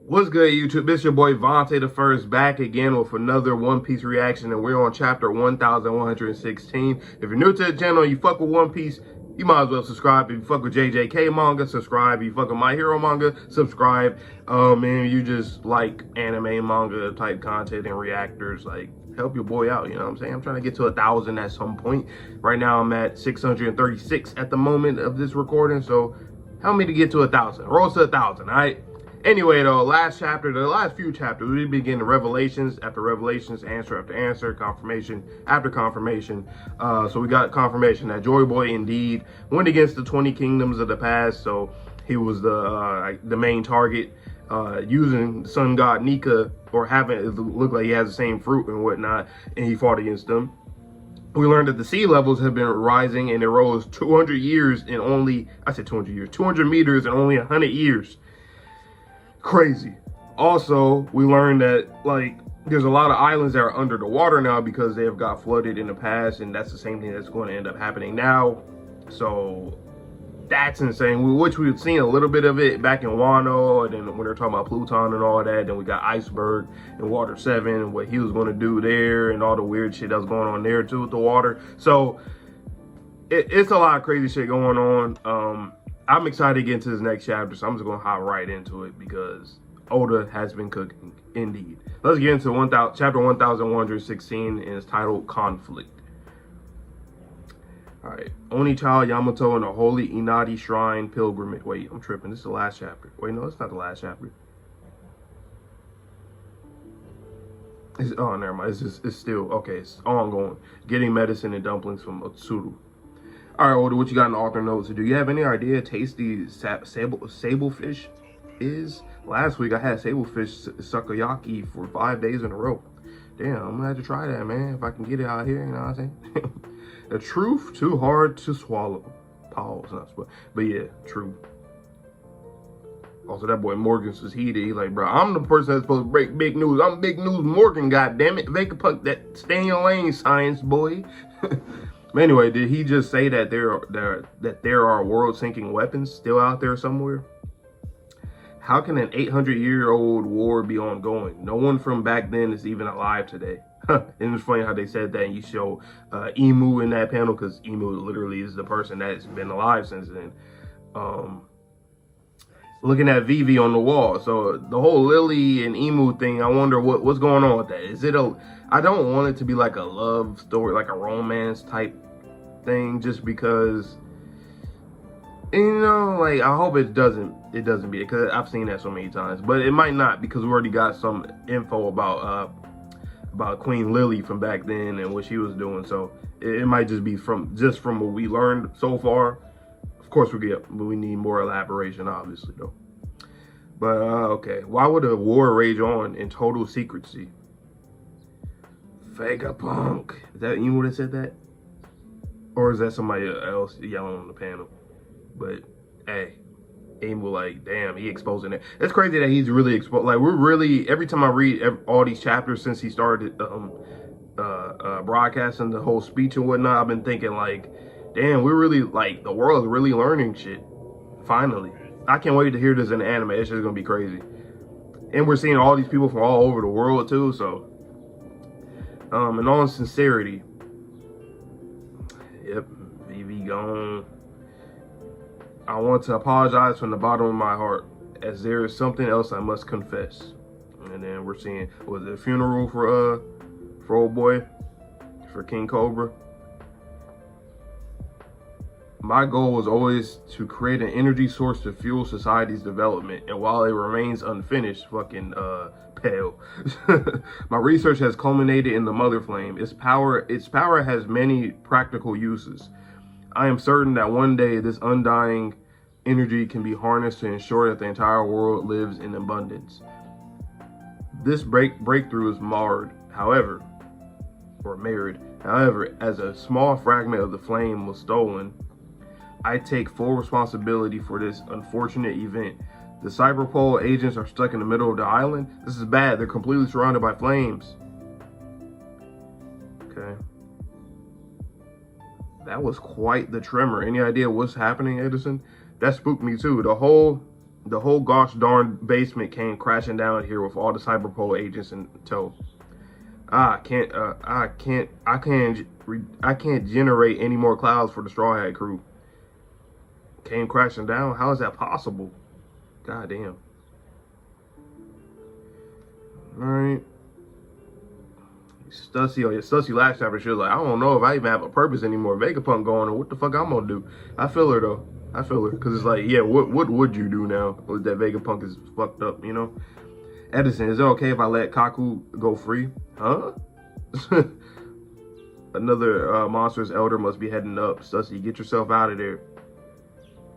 What's good, YouTube? It's your boy Vontae the First, back again with another One Piece reaction, and we're on chapter 1116. If you're new to the channel, you fuck with One Piece, you might as well subscribe. If you fuck with JJK manga, subscribe. If you fuck with My Hero manga, subscribe. And you just like anime, manga type content and reactors, like, help your boy out, you know what I'm saying? I'm trying to get to 1,000 at some point. Right now I'm at 636 at the moment of this recording, so help me to get to 1,000. Roll to 1,000, all right? Anyway, though, the last few chapters, we begin revelations after revelations, answer after answer, confirmation after confirmation. So we got confirmation that Joy Boy indeed went against the 20 kingdoms of the past. So he was the main target, using sun god Nika, or having it look like he has the same fruit and whatnot, and he fought against them. We learned that the sea levels have been rising, and it rose 200 years in only, I said 200 years, 200 meters in only 100 years. Crazy. Also, we learned that, like, there's a lot of islands that are under the water now because they have got flooded in the past, and that's the same thing that's going to end up happening now. So that's insane, which we've seen a little bit of it back in Wano, and then when they're talking about Pluton and all that. Then we got Iceberg and Water 7 and what he was going to do there, and all the weird shit that was going on there too with the water. So it's a lot of crazy shit going on. I'm excited to get into this next chapter, so I'm just going to hop right into it because Oda has been cooking, indeed. Let's get into chapter 1116, and it's titled Conflict. All right. Only Child Yamato in the Holy Inari Shrine Pilgrimage. Wait, I'm tripping. This is the last chapter. Wait, no, it's not the last chapter. Oh, never mind. It's still, okay, it's ongoing. Getting medicine and dumplings from Otsuru. All right, Oda, what you got in the author notes? Do you have any idea tasty sablefish is? Last week I had sablefish sukiyaki for 5 days in a row. Damn, I'm gonna have to try that, man, if I can get it out here, you know what I'm saying? The truth, too hard to swallow. Pause, but yeah, true. Also, that boy Morgan says he's like, bro, I'm the person that's supposed to break big news. I'm big news Morgan, goddammit. Vegapunk, that stay in your lane, science boy. But anyway, did he just say that there are world-sinking weapons still out there somewhere? How can an 800-year-old war be ongoing? No one from back then is even alive today. And it's funny how they said that, and you show Emu in that panel, because Emu literally is the person that's been alive since then. Looking at Vivi on the wall. So the whole Lily and Emu thing, I wonder what's going on with that. Is it I don't want it to be like a love story, like a romance type thing, just because, you know, like, I hope it doesn't be, because I've seen that so many times. But it might not, because we already got some info about Queen Lily from back then and what she was doing. So it might just be from what we learned so far. Of course, we need more elaboration, obviously, though. But okay, why would a war rage on in total secrecy? Vegapunk. Is that Emu that said that? Or is that somebody else yelling on the panel? But hey, Emu, like, damn, he exposing it. It's crazy that he's really exposed. Like, we're really, every time I read all these chapters since he started broadcasting the whole speech and whatnot, I've been thinking, like, damn, we're really, like, the world is really learning shit. Finally. I can't wait to hear this in the anime. It's just gonna be crazy. And we're seeing all these people from all over the world too, so. In all sincerity, yep, Vivi gone. I want to apologize from the bottom of my heart, as there is something else I must confess. And then we're seeing, was it a funeral for old boy, for King Cobra? My goal was always to create an energy source to fuel society's development, and while it remains unfinished, fucking pale. My research has culminated in the Mother Flame. Its power has many practical uses. I am certain that one day this undying energy can be harnessed to ensure that the entire world lives in abundance. This breakthrough is marred, however, as a small fragment of the flame was stolen. I take full responsibility for this unfortunate event. The Cyberpole agents are stuck in the middle of the island. This is bad. They're completely surrounded by flames. Okay. That was quite the tremor. Any idea what's happening, Edison? That spooked me too. The whole The whole gosh darn basement came crashing down here with all the Cyberpol agents in tow. I can't generate any more clouds for the Straw Hat crew. Came crashing down? How is that possible? God damn. Alright. Stussy, oh yeah, Stussy last chapter, she was like, I don't know if I even have a purpose anymore. Vegapunk going, or what the fuck I'm gonna do? I feel her though. I feel her. Cause it's like, yeah, what would you do now? That Vegapunk is fucked up, you know? Edison, is it okay if I let Kaku go free? Huh? Another monstrous elder must be heading up. Stussy, get yourself out of there.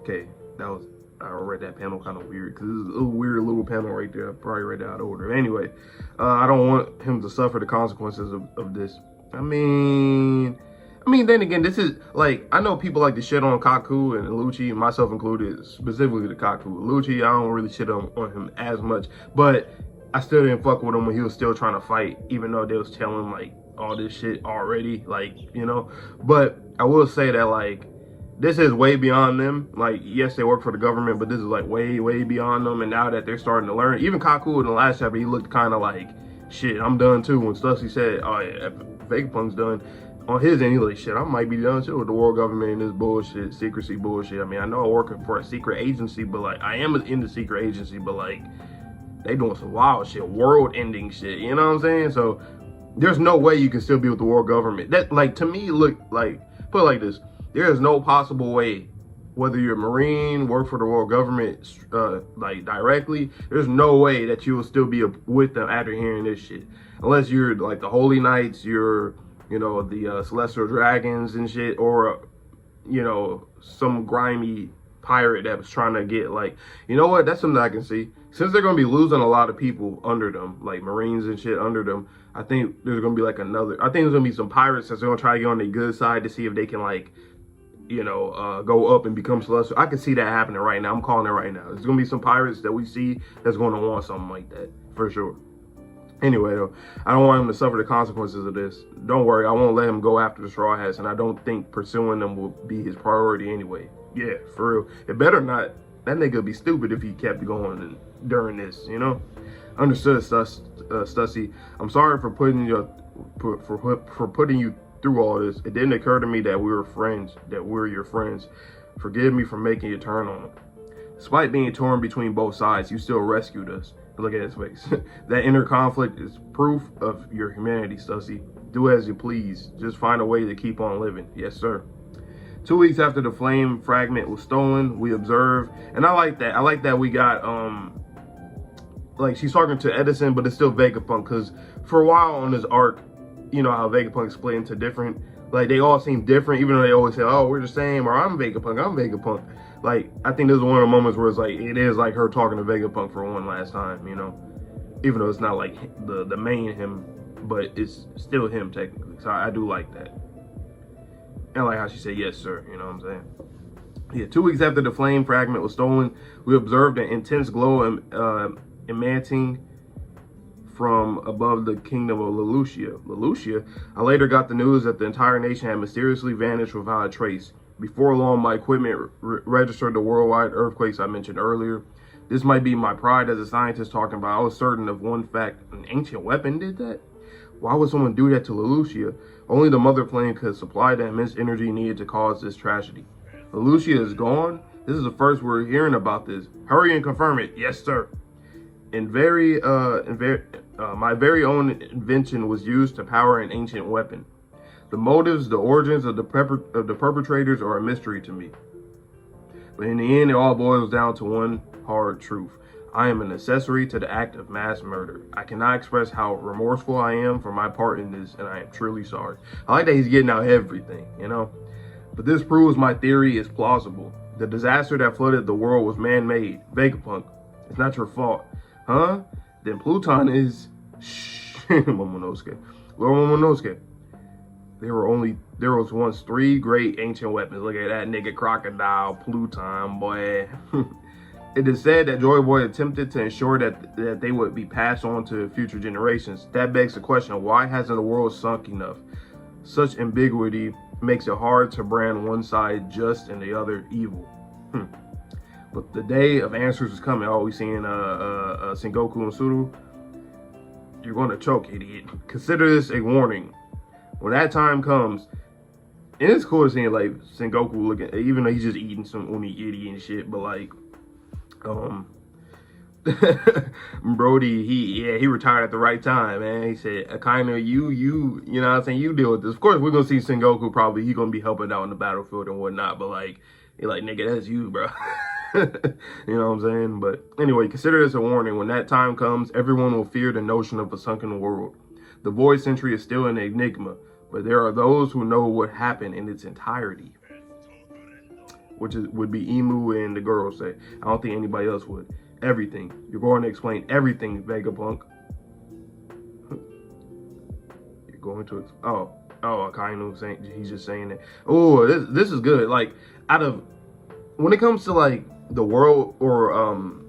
Okay, that was, I read that panel kind of weird because it's a weird little panel right there. I probably read it out of order. Anyway, I don't want him to suffer the consequences of this. I mean, then again, this is like, I know people like to shit on Kaku and Lucci, myself included, specifically the Kaku. Lucci, I don't really shit on him as much, but I still didn't fuck with him when he was still trying to fight, even though they was telling him like all this shit already, like, you know. But I will say that like, this is way beyond them. Like, yes, they work for the government, but this is like way beyond them. And now that they're starting to learn, even Kaku in the last chapter, he looked kind of like, shit, I'm done too. When Stussy said, oh yeah, Vegapunk's done, on his end, he like, shit, I might be done too with the world government and this bullshit, secrecy bullshit. I mean, I know I'm working for a secret agency, but like, I am in the secret agency, but like, they doing some wild shit, world-ending shit, you know what I'm saying? So, there's no way you can still be with the world government. That, like, to me, look, like, put it like this. There is no possible way, whether you're a Marine, work for the world government, like, directly, there's no way that you will still be with them after hearing this shit. Unless you're, like, the Holy Knights, you're, you know, the Celestial Dragons and shit, or, you know, some grimy pirate that was trying to get, like, you know what, that's something I can see. Since they're going to be losing a lot of people under them, like Marines and shit under them, I think there's going to be like I think there's going to be some pirates that's going to try to get on the good side to see if they can, like, you know, go up and become celestial. I can see that happening right now. I'm calling it right now. There's going to be some pirates that we see that's going to want something like that, for sure. Anyway, though, I don't want him to suffer the consequences of this. Don't worry, I won't let him go after the Straw Hats, and I don't think pursuing them will be his priority anyway. Yeah, for real. It better not. That nigga would be stupid if he kept going during this, you know? Understood, Stussy. I'm sorry for putting you through all this. It didn't occur to me that we were friends, that we're your friends. Forgive me for making you turn on him. Despite being torn between both sides, you still rescued us. Look at his face. That inner conflict is proof of your humanity, Stussy. Do as you please. Just find a way to keep on living. Yes, sir. 2 weeks after the flame fragment was stolen, we observed, and I like that. I like that we got, like, she's talking to Edison, but it's still Vegapunk, because for a while on this arc, you know how Vegapunk split into different, like, they all seem different, even though they always say, oh, we're the same, or I'm Vegapunk. Like, I think this is one of the moments where it's like, it is like her talking to Vegapunk for one last time, you know, even though it's not like the main him, but it's still him technically, so I do like that. And I like how she said, yes, sir, you know what I'm saying? Yeah, 2 weeks after the flame fragment was stolen, we observed an intense glow emanating from above the kingdom of Lelouchia. I later got the news that the entire nation had mysteriously vanished without a trace. Before long, my equipment registered the worldwide earthquakes I mentioned earlier. This might be my pride as a scientist talking about. I was certain of one fact: an ancient weapon did that? Why would someone do that to Lelouchia? Only the mother plane could supply the immense energy needed to cause this tragedy. Lelouchia is gone? This is the first we're hearing about this. Hurry and confirm it. Yes, sir. My very own invention was used to power an ancient weapon. The motives, the origins of the perpetrators are a mystery to me. But in the end, it all boils down to one hard truth. I am an accessory to the act of mass murder. I cannot express how remorseful I am for my part in this, and I am truly sorry. I like that he's getting out everything, you know? But this proves my theory is plausible. The disaster that flooded the world was man-made. Vegapunk, it's not your fault. Huh? Then Pluton is... Shh, Momonosuke. Lord Momonosuke. There was once 3 great ancient weapons. Look at that nigga crocodile, Pluton, boy. It is said that Joy Boy attempted to ensure that they would be passed on to future generations. That begs the question, why hasn't the world sunk enough? Such ambiguity makes it hard to brand one side just and the other evil. But the day of answers is coming. Oh, we seeing Sengoku and Suru. You're going to choke, idiot. Consider this a warning. When that time comes, and it's cool seeing like Sengoku looking, even though he's just eating some onigiri and shit, but like, Brody, he retired at the right time, man. He said, Akainu, you know what I'm saying, you deal with this. Of course, we're gonna see Sengoku probably, he gonna be helping out in the battlefield and whatnot, but like, you're like, nigga, that's you, bro. You know what I'm saying? But anyway, consider this a warning. When that time comes, everyone will fear the notion of a sunken world. The void century is still an enigma, but there are those who know what happened in its entirety, which would be Emu and the girls say. I don't think anybody else would. Everything. You're going to explain everything, Vegapunk. You're going to Akainu saying, he's just saying that. Oh, this is good. Like, when it comes to like the world or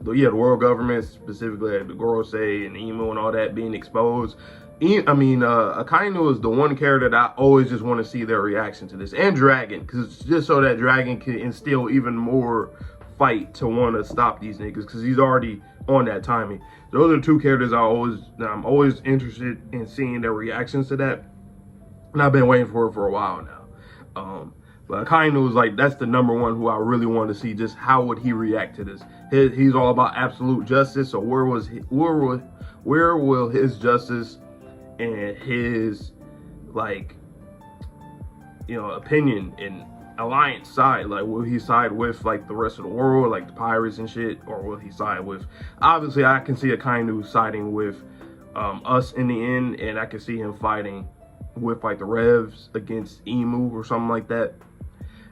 the world government, specifically like the Gorosei and Emu and all that being exposed, Akainu is the one character that I always just want to see their reaction to this, and Dragon, because it's just so that Dragon can instill even more fight to want to stop these niggas, because he's already on that timing. Those are two characters I'm always interested in seeing their reactions to that, and I've been waiting for it for a while now. But Akainu is like, that's the number one who I really want to see, just how would he react to this. He's all about absolute justice, so where will his justice and his, like, opinion and alliance side? Like, will he side with like the rest of the world, like the pirates and shit, or will he side with, obviously I can see Akainu siding with us in the end, and I can see him fighting with like the Revs against Emu or something like that.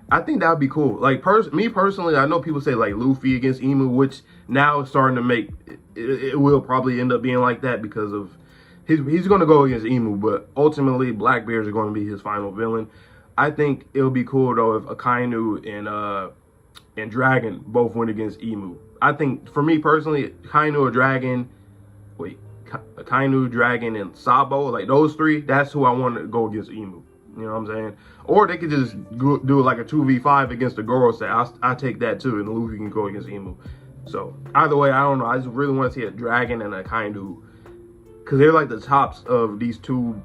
I think that would be cool. Like, me personally, I know people say like Luffy against Emu, which now is starting to make it will probably end up being like that, because of he's going to go against Emu, but ultimately Blackbeard's are going to be his final villain. I think it would be cool though if Akainu and Dragon both went against Emu. I think for me personally, Akainu, Dragon, and Sabo, like those three, that's who I want to go against Emu. You know what I'm saying? Or they could just do like a 2v5 against the Gorosei. I take that too, and Luffy can go against Emu. So either way, I don't know. I just really want to see a Dragon and a Akainu, because they're like the tops of these two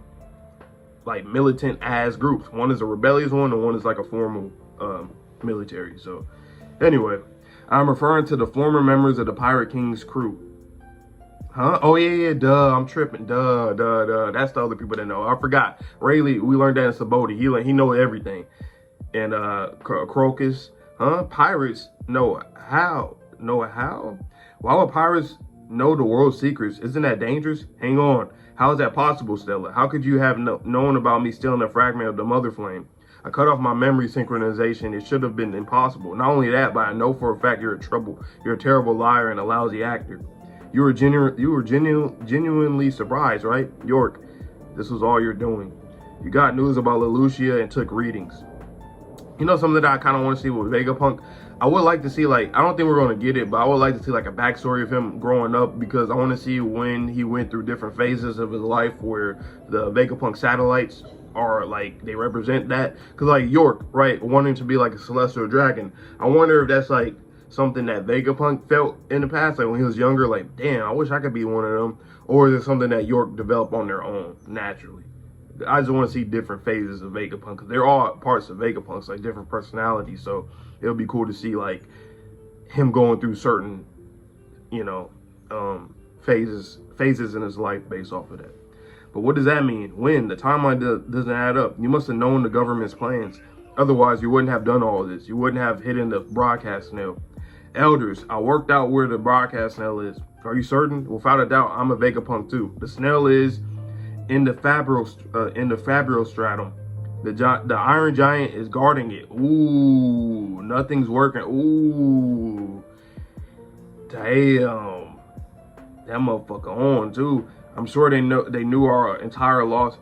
like militant ass groups. One is a rebellious one, and one is like a formal military. So anyway, I'm referring to the former members of the Pirate King's crew. Huh? Oh yeah, duh. I'm tripping. Duh. That's the other people that know. I forgot. RAYLEIGH, we learned that in Saboti. He knows everything. And Crocus, huh? Pirates know how? Know how? Why would pirates know the world's secrets? Isn't that dangerous? Hang on. How is that possible, Stella? How could you have known about me stealing a fragment of the Mother Flame? I cut off my memory synchronization. It should have been impossible. Not only that, but I know for a fact you're a terrible liar and a lousy actor. You were genuinely surprised, right? York, this was all you're doing. You got news about Lelouchia and took readings. You know something that I kind of want to see with Vegapunk? I would like to see, like, I don't think we're going to get it, but I would like to see like a backstory of him growing up, because I want to see when he went through different phases of his life where the Vegapunk satellites are like, they represent that. Because like York, right, wanting to be like a celestial dragon, I wonder if that's like something that Vegapunk felt in the past, like when he was younger, like, damn, I wish I could be one of them. Or is it something that York developed on their own naturally? I just want to see different phases of Vegapunk, because they're all parts of Vegapunk's, like different personalities. So it'll be cool to see like him going through certain, phases in his life based off of that. But what does that mean? When? The timeline doesn't add up. You must have known the government's plans. Otherwise, you wouldn't have done all of this. You wouldn't have hidden the broadcast snail. Elders, I worked out where the broadcast snail is. Are you certain? Without a doubt, I'm a Vegapunk too. The snail is in the Fabro stratum. The Iron Giant is guarding it. Ooh, nothing's working. Ooh, damn, that motherfucker on too. I'm sure they knew our entire lost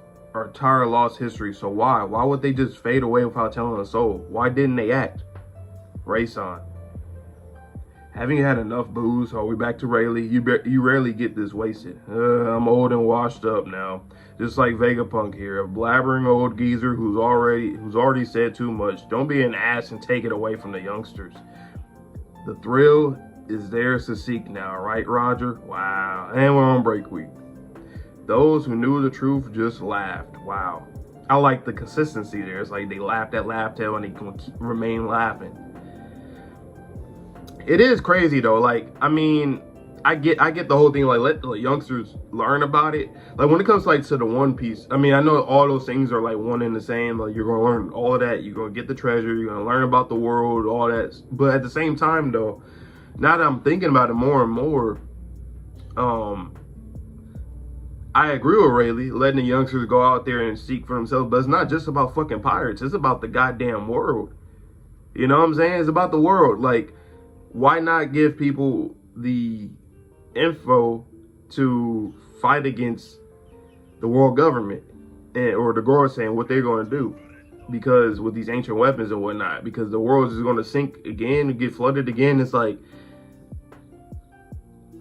history. So why would they just fade away without telling us so? Why didn't they act? Ray-san, having had enough booze, are we back to RAYLEIGH? You rarely get this wasted. I'm old and washed up now, just like Vegapunk here, a blabbering old geezer who's already said too much. Don't be an ass and take it away from the youngsters. The thrill is theirs to seek now, right, Roger? Wow. And we're on break week. Those who knew the truth just laughed. Wow. I like the consistency there. It's like they laughed at Laugh-Tale and they can remain laughing. It is crazy though. Like, I mean, I get the whole thing. Like, let the youngsters learn about it. Like, when it comes like to the One Piece, I mean, I know all those things are like one and the same. Like, you're gonna learn all of that. You're gonna get the treasure. You're gonna learn about the world, all that. But at the same time, though, now that I'm thinking about it more and more, I agree with Rayleigh, letting the youngsters go out there and seek for themselves. But it's not just about fucking pirates. It's about the goddamn world. You know what I'm saying? It's about the world. Like, why not give people the info to fight against the world government or the Goro saying what they're going to do? Because with these ancient weapons and whatnot, because the world is going to sink again and get flooded again. It's like,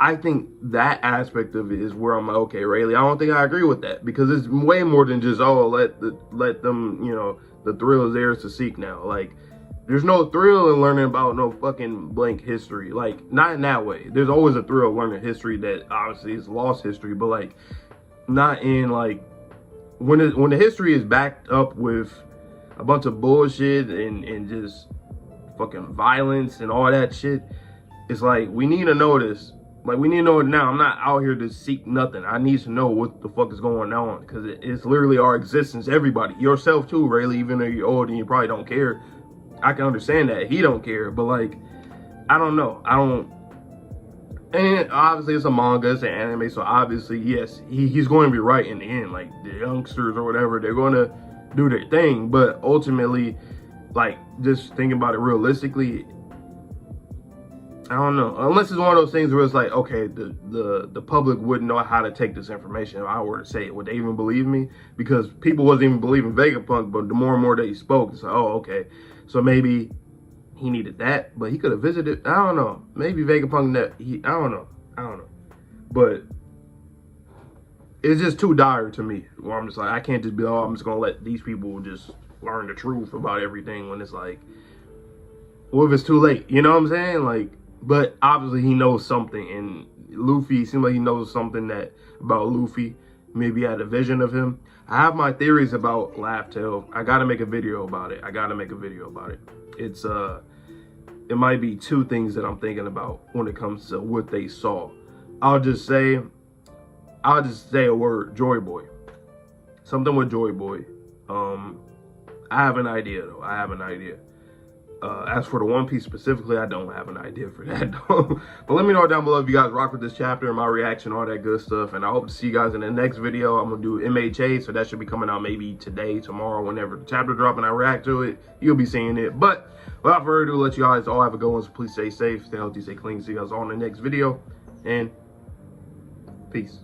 I think that aspect of it is where I'm like, okay, Rayleigh, I don't think I agree with that, because it's way more than just, oh, let them, you know, the thrill is theirs to seek now. Like, there's no thrill in learning about no fucking blank history. Like, not in that way. There's always a thrill learning history that obviously is lost history, but like, not in like, when the history is backed up with a bunch of bullshit and just fucking violence and all that shit. It's like, we need to know this. Like, we need to know it now. I'm not out here to seek nothing. I need to know what the fuck is going on, because it's literally our existence. Everybody, yourself too, Rayleigh, even though you're old and you probably don't care. I can understand that he don't care, but like, I don't know. And obviously it's a manga, it's an anime, so obviously, yes, he's going to be right in the end. Like, the youngsters or whatever, they're going to do their thing, but ultimately, like, just thinking about it realistically, I don't know. Unless it's one of those things where it's like, okay, the public wouldn't know how to take this information if I were to say it. Would they even believe me? Because people wasn't even believing Vegapunk, but the more and more that he spoke, it's like, oh, okay. So maybe he needed that, but he could have visited. I don't know. Maybe Vegapunk, I don't know. But it's just too dire to me, where I'm just like, I can't just be, oh, I'm just going to let these people just learn the truth about everything, when it's like, well, if it's too late, you know what I'm saying? Like, but obviously he knows something, and Luffy seems like he knows something about Luffy. Maybe had a vision of him. I have my theories about Laugh-Tale. I gotta make a video about it. It's it might be two things that I'm thinking about when it comes to what they saw. I'll just say a word: Joy Boy. Something with Joy Boy. I have an idea though. As for the One Piece specifically, I don't have an idea for that though. But let me know down below if you guys rock with this chapter and my reaction, all that good stuff. And I hope to see you guys in the next video. I'm gonna do MHA, so that should be coming out maybe today, tomorrow, whenever the chapter drop and I react to it. You'll be seeing it. But without further ado, let you guys all have a good one. So please stay safe, stay healthy, stay clean. See you guys all in the next video, and peace.